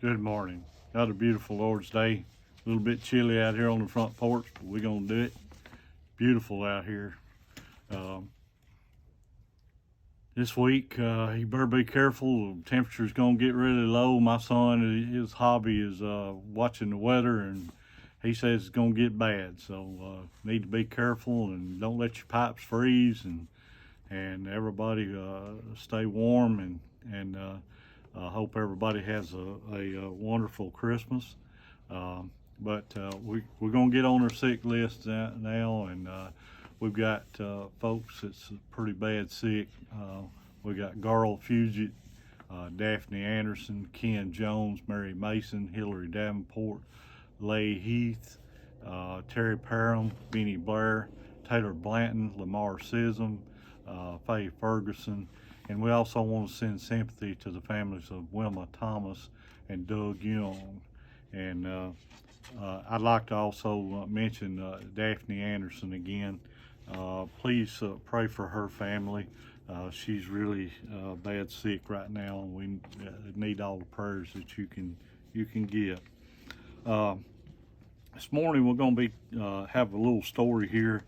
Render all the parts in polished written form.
Good morning. Got a beautiful Lord's Day. A little bit chilly out here on the front porch, but we're going to do it. Beautiful out here. Um, this week, you better be careful. The temperature's going to get really low. My son, his hobby is watching the weather, and he says it's going to get bad. So need to be careful and don't let your pipes freeze, and everybody stay warm and I hope everybody has a wonderful Christmas. But we're going to get on our sick list now, and we've got folks that's pretty bad sick. We got Garl Fugit, Daphne Anderson, Ken Jones, Mary Mason, Hillary Davenport, Leigh Heath, Terry Parham, Benny Blair, Taylor Blanton, Lamar Sism, Faye Ferguson, and we also want to send sympathy to the families of Wilma Thomas and Doug Young. And I'd like to also mention Daphne Anderson again. Please pray for her family. She's really bad sick right now, and we need all the prayers that you can get. This morning we're going to be have a little story here,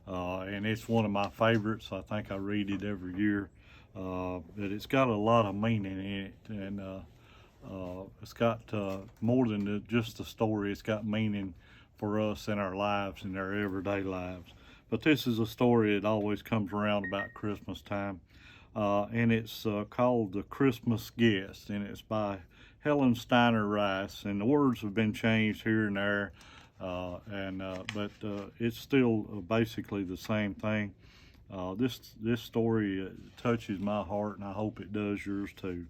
and it's one of my favorites. I think I read it every year. But it's got a lot of meaning in it, and it's got more than just a story. It's got meaning for us in our lives, in our everyday lives. But this is a story that always comes around about Christmas time, and it's called The Christmas Guest, and it's by Helen Steiner Rice, and the words have been changed here and there, but it's still basically the same thing. This story touches my heart, and I hope it does yours too.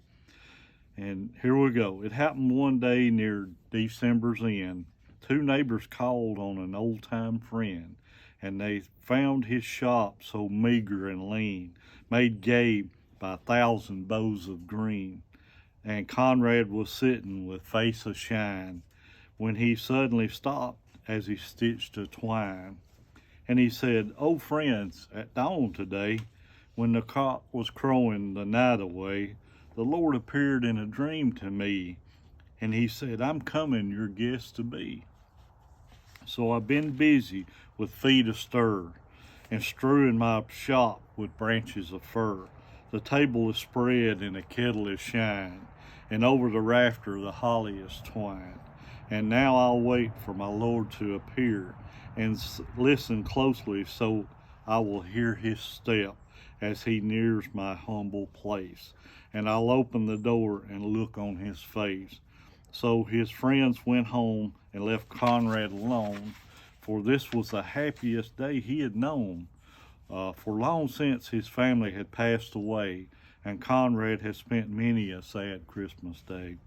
And here we go. It happened one day near December's end. Two neighbors called on an old-time friend, and they found his shop so meager and lean, made gay by 1,000 bows of green. And Conrad was sitting with face a shine when he suddenly stopped as he stitched a twine. And he said, "Oh, friends, at dawn today, when the cock was crowing the night away, the Lord appeared in a dream to me, and he said, I'm coming your guest to be. So I've been busy with feet astir, and strewing my shop with branches of fir. The table is spread and the kettle is shined, and over the rafter the holly is twined. And now I'll wait for my Lord to appear, and listen closely so I will hear his step as he nears my humble place. And I'll open the door and look on his face." So his friends went home and left Conrad alone, for this was the happiest day he had known. For long since his family had passed away, and Conrad had spent many a sad Christmas day.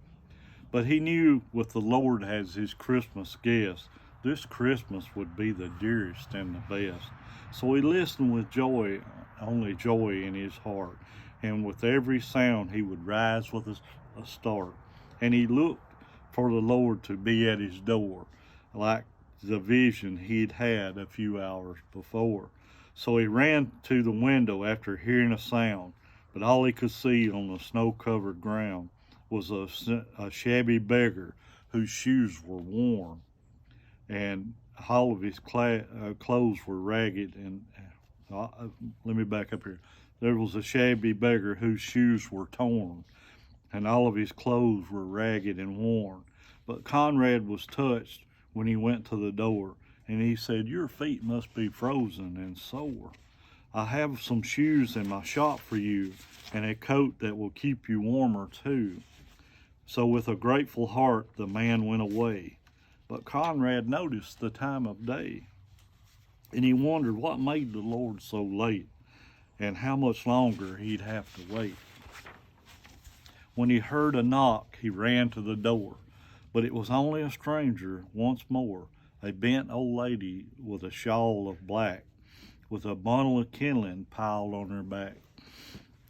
But he knew with the Lord as his Christmas guest, this Christmas would be the dearest and the best. So he listened with joy, only joy in his heart, and with every sound he would rise with a start. And he looked for the Lord to be at his door, like the vision he'd had a few hours before. So he ran to the window after hearing a sound, but all he could see on the snow-covered ground was a shabby beggar whose shoes were worn, and all of his clothes were ragged. And let me back up here. There was a shabby beggar whose shoes were torn, and all of his clothes were ragged and worn. But Conrad was touched when he went to the door, and he said, "Your feet must be frozen and sore. I have some shoes in my shop for you, and a coat that will keep you warmer too." So with a grateful heart the man went away. But Conrad noticed the time of day, and he wondered what made the Lord so late, and how much longer he'd have to wait. When he heard a knock, he ran to the door, but it was only a stranger once more, a bent old lady with a shawl of black, with a bundle of kindling piled on her back.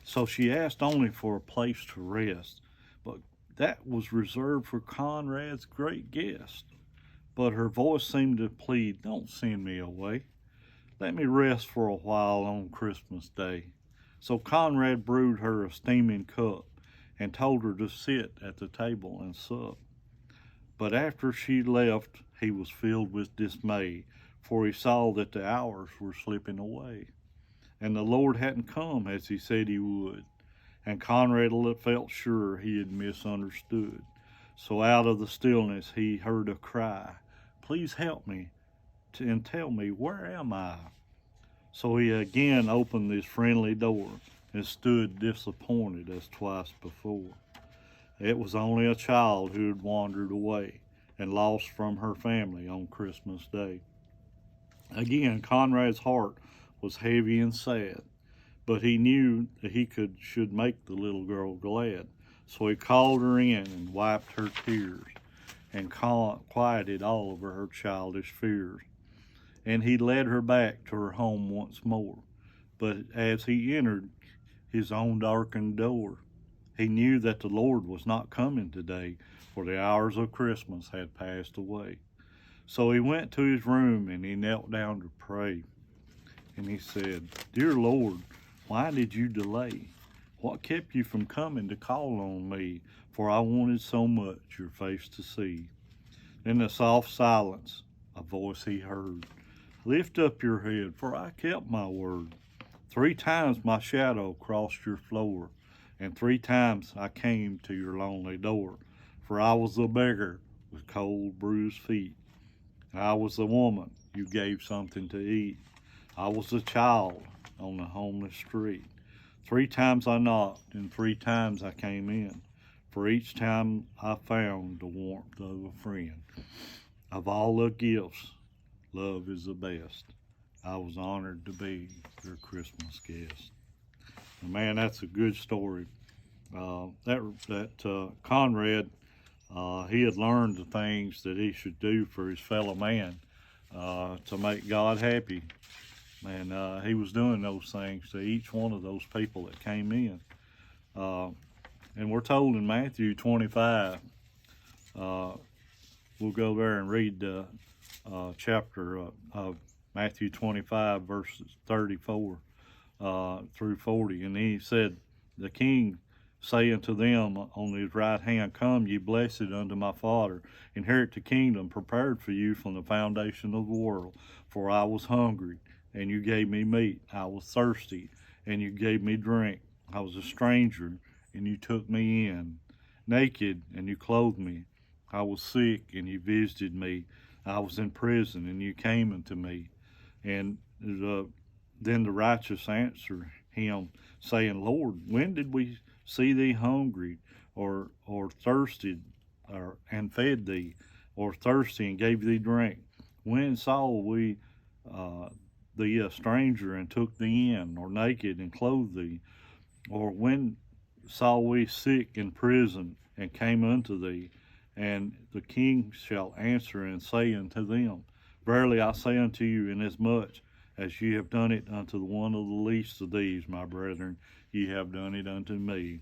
So she asked only for a place to rest, but that was reserved for Conrad's great guest. But her voice seemed to plead, "Don't send me away. Let me rest for a while on Christmas Day." So Conrad brewed her a steaming cup, and told her to sit at the table and sup. But after she left, he was filled with dismay, for he saw that the hours were slipping away, and the Lord hadn't come as he said he would. And Conrad felt sure he had misunderstood. So out of the stillness he heard a cry, "Please help me and tell me, where am I?" So he again opened this friendly door and stood disappointed as twice before. It was only a child who had wandered away and lost from her family on Christmas Day. Again, Conrad's heart was heavy and sad, but he knew that he should make the little girl glad. So he called her in and wiped her tears and quieted all of her childish fears. And he led her back to her home once more. But as he entered his own darkened door, he knew that the Lord was not coming today, for the hours of Christmas had passed away. So he went to his room and he knelt down to pray. And he said, "Dear Lord, why did you delay? What kept you from coming to call on me? For I wanted so much your face to see." In the soft silence, a voice he heard, "Lift up your head, for I kept my word. 3 times my shadow crossed your floor, and 3 times I came to your lonely door. For I was a beggar with cold, bruised feet. I was the woman you gave something to eat. I was a child on the homeless street. 3 times I knocked, and 3 times I came in. For each time I found the warmth of a friend. Of all the gifts, love is the best. I was honored to be your Christmas guest." And man, that's a good story. Conrad, he had learned the things that he should do for his fellow man to make God happy. And he was doing those things to each one of those people that came in. And we're told in Matthew 25, we'll go there and read the chapter of Matthew 25, verses 34 through 40. And he said, "The king saying to them on his right hand, Come, ye blessed unto my Father, inherit the kingdom prepared for you from the foundation of the world. For I was hungry, and you gave me meat. I was thirsty, and you gave me drink. I was a stranger, and you took me in. Naked, and you clothed me. I was sick, and you visited me. I was in prison, and you came unto me." And then the righteous answer him, saying, "Lord, when did we see thee hungry, or thirsted, and fed thee, or thirsty and gave thee drink? When saw we thee a stranger and took thee in, or naked and clothed thee? Or when saw we sick in prison and came unto thee?" And the king shall answer and say unto them, "Verily I say unto you, inasmuch as ye have done it unto one of the least of these, my brethren, ye have done it unto me."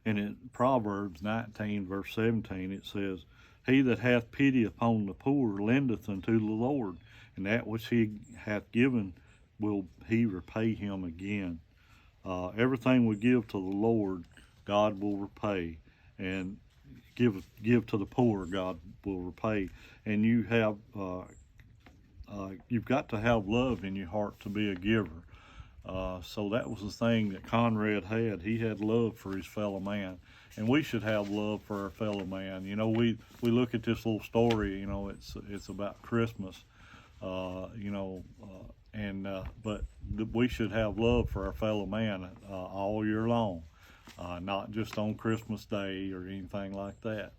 And in Proverbs 19, verse 17, it says, "He that hath pity upon the poor lendeth unto the Lord, and that which he hath given will he repay him again." Everything we give to the Lord, God will repay, and give to the poor, God will repay. And you've got to have love in your heart to be a giver. So that was the thing that Conrad had. He had love for his fellow man, and we should have love for our fellow man. You know, we look at this little story. You know, it's about Christmas. But we should have love for our fellow man all year long, not just on Christmas Day or anything like that.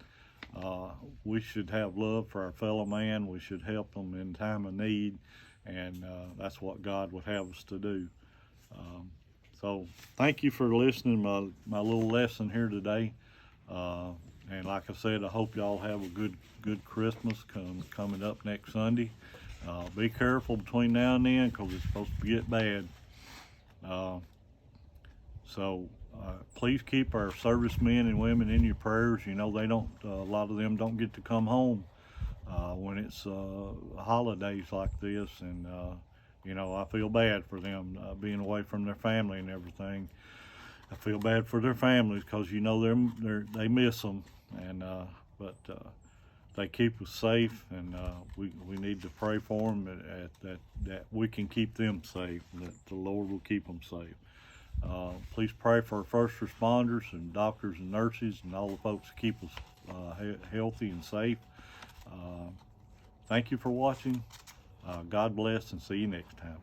We should have love for our fellow man. We should help them in time of need, and that's what God would have us to do. So thank you for listening to my little lesson here today. And like I said, I hope y'all have a good Christmas coming up next Sunday. Be careful between now and then, because it's supposed to get bad. Please keep our servicemen and women in your prayers. You know, they don't. A lot of them don't get to come home when it's holidays like this, and I feel bad for them being away from their family and everything. I feel bad for their families because you know they miss them, and but they keep us safe, and we need to pray for them that we can keep them safe, that the Lord will keep them safe. Please pray for our first responders and doctors and nurses and all the folks that keep us healthy and safe. Thank you for watching. God bless, and see you next time.